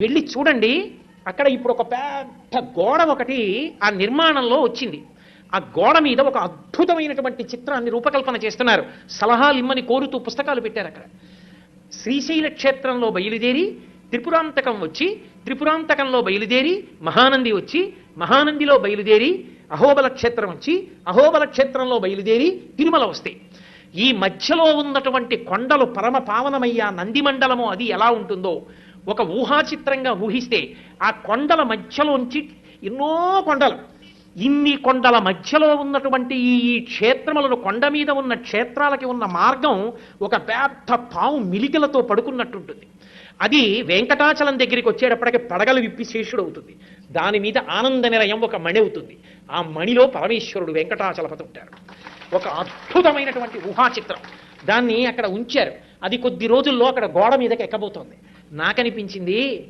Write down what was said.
వెళ్ళి చూడండి. అక్కడ ఇప్పుడు ఒక పెద్ద గోడ ఒకటి ఆ నిర్మాణంలో వచ్చింది. ఆ గోడ మీద ఒక అద్భుతమైనటువంటి చిత్రాన్ని రూపకల్పన చేస్తున్నారు. సలహాలు ఇమ్మని కోరుతూ పుస్తకాలు పెట్టారు అక్కడ. శ్రీశైల క్షేత్రంలో బయలుదేరి త్రిపురాంతకం వచ్చి, త్రిపురాంతకంలో బయలుదేరి మహానంది వచ్చి, మహానందిలో బయలుదేరి అహోబల క్షేత్రం వచ్చి, అహోబల క్షేత్రంలో బయలుదేరి తిరుమల వస్తాయి. ఈ మధ్యలో ఉన్నటువంటి కొండలు పరమ పావనమయ్యా నంది మండలము అది ఎలా ఉంటుందో ఒక ఊహాచిత్రంగా ఊహిస్తే, ఆ కొండల మధ్యలోంచి ఎన్నో కొండలు, ఇన్ని కొండల మధ్యలో ఉన్నటువంటి ఈ క్షేత్రములను, కొండ మీద ఉన్న క్షేత్రాలకి ఉన్న మార్గం ఒక పెద్ద పాము మిలికలతో పడుకున్నట్టుంటుంది. అది వెంకటాచలం దగ్గరికి వచ్చేటప్పటికి పడగలు విప్పి శేషుడు అవుతుంది. దాని మీద ఆనంద నిలయం ఒక మణి అవుతుంది. ఆ మణిలో పరమేశ్వరుడు వెంకటాచలపతి ఉంటారు. ఒక అద్భుతమైనటువంటి ఊహాచిత్రం. దాన్ని అక్కడ ఉంచారు. అది కొద్ది రోజుల్లో అక్కడ గోడ మీదకి ఎక్కబోతోంది. నాకనిపించింది